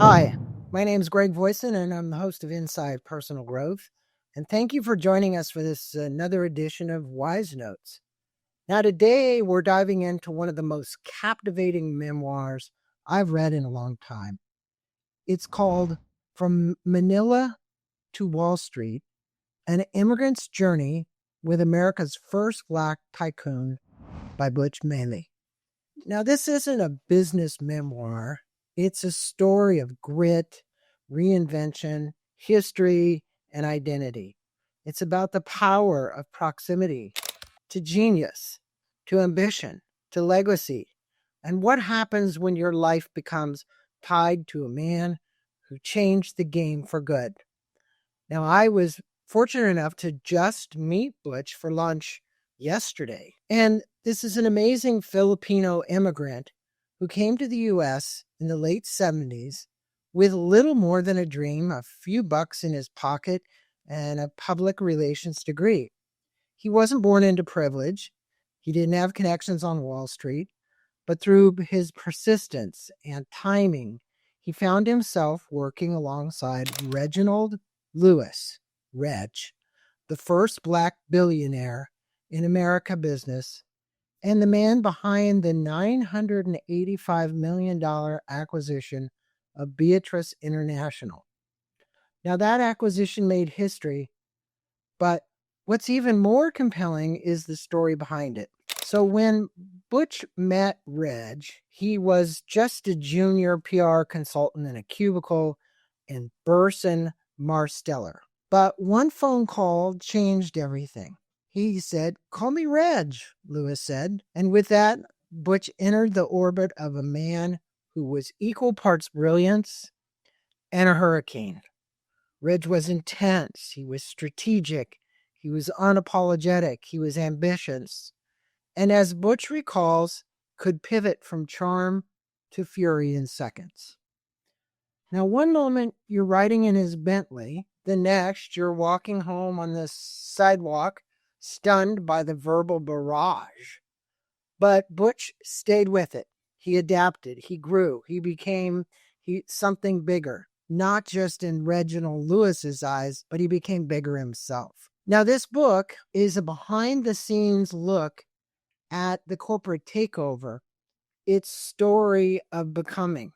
Hi, my name is Greg Voisen, and I'm the host of Inside Personal Growth. And thank you for joining us for this another edition of WizeNotes. Now, today we're diving into one of the most captivating memoirs I've read in a long time. It's called From Manila to Wall Street, An Immigrant's Journey with America's First Black Tycoon by Butch Mainly. Now, this isn't a business memoir. It's a story of grit, reinvention, history, and identity. It's about the power of proximity to genius, to ambition, to legacy, and what happens when your life becomes tied to a man who changed the game for good. Now, I was fortunate enough to just meet Butch for lunch yesterday. And this is an amazing Filipino immigrant who came to the U.S. in the late 70s with little more than a dream, a few bucks in his pocket, and a public relations degree. He wasn't born into privilege. He didn't have connections on Wall Street, but through his persistence and timing, he found himself working alongside Reginald Lewis, Reg, the first Black billionaire in America business, and the man behind the $985 million acquisition of Beatrice International. Now, that acquisition made history, but what's even more compelling is the story behind it. So when Butch met Reg, he was just a junior PR consultant in a cubicle in Burson Marsteller. But one phone call changed everything. He said, "Call me Reg," Lewis said. And with that, Butch entered the orbit of a man who was equal parts brilliance and a hurricane. Reg was intense. He was strategic. He was unapologetic. He was ambitious. And as Butch recalls, could pivot from charm to fury in seconds. Now, one moment you're riding in his Bentley, the next you're walking home on the sidewalk, stunned by the verbal barrage. But Butch stayed with it. He adapted. He grew. He became something bigger, not just in Reginald Lewis's eyes, but he became bigger himself. Now, this book is a behind-the-scenes look at the corporate takeover, its story of becoming,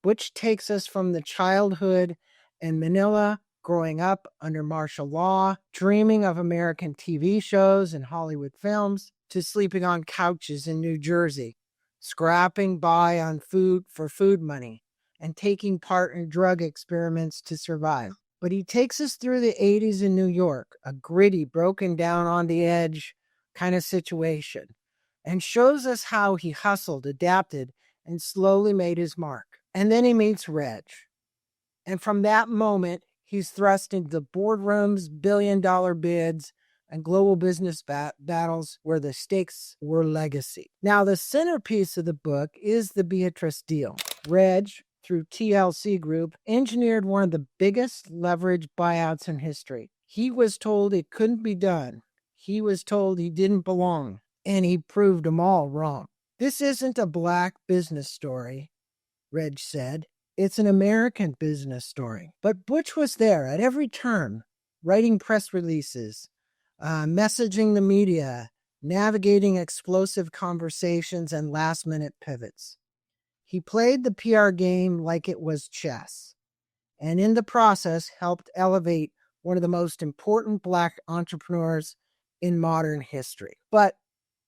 which takes us from the childhood in Manila, growing up under martial law, dreaming of American TV shows and Hollywood films, to sleeping on couches in New Jersey, scrapping by on food for food money, and taking part in drug experiments to survive. But he takes us through the 80s in New York, a gritty, broken down on the edge kind of situation, and shows us how he hustled, adapted, and slowly made his mark. And then he meets Reg. And from that moment, he's thrust into the boardrooms, billion-dollar bids, and global business battles where the stakes were legacy. Now, the centerpiece of the book is the Beatrice deal. Reg, through TLC Group, engineered one of the biggest leverage buyouts in history. He was told it couldn't be done. He was told he didn't belong, and he proved them all wrong. This isn't a Black business story, Reg said. It's an American business story. But Butch was there at every turn, writing press releases, messaging the media, navigating explosive conversations and last-minute pivots. He played the PR game like it was chess, and in the process helped elevate one of the most important Black entrepreneurs in modern history. But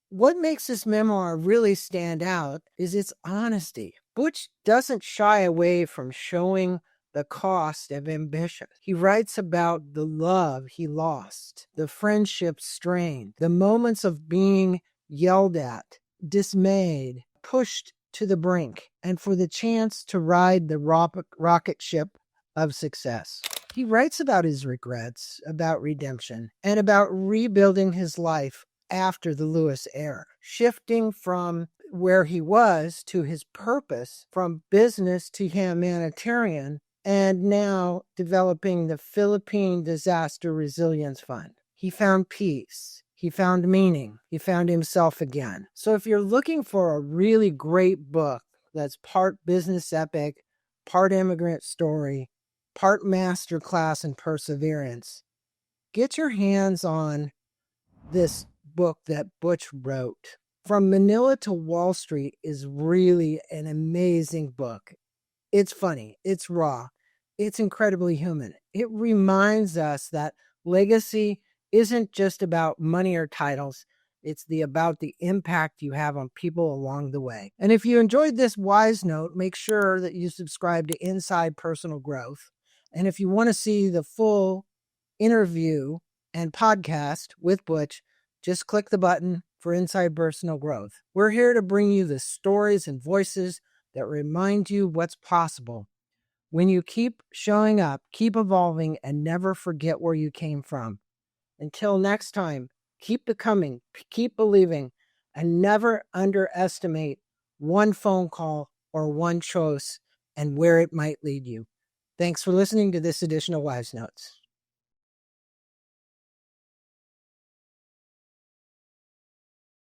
what makes this memoir really stand out is its honesty. Butch doesn't shy away from showing the cost of ambition. He writes about the love he lost, the friendship strained, the moments of being yelled at, dismayed, pushed to the brink, and for the chance to ride the rocket ship of success. He writes about his regrets, about redemption, and about rebuilding his life after the Lewis era, shifting from where he was to his purpose, from business to humanitarian, and now developing the Philippine Disaster Resilience Fund. He found peace. He found meaning. He found himself again. So if you're looking for a really great book that's part business epic, part immigrant story, part masterclass in perseverance. Get your hands on this book that Butch wrote. From Manila to Wall Street is really an amazing book. It's funny, it's raw, it's incredibly human. It reminds us that legacy isn't just about money or titles. It's about the impact you have on people along the way. And if you enjoyed this WizeNote, make sure that you subscribe to Inside Personal Growth. And if you want to see the full interview and podcast with Butch, just click the button for Inside Personal Growth. We're here to bring you the stories and voices that remind you what's possible. When you keep showing up, keep evolving, and never forget where you came from. Until next time, keep becoming, keep believing, and never underestimate one phone call or one choice and where it might lead you. Thanks for listening to this edition of WizeNotes.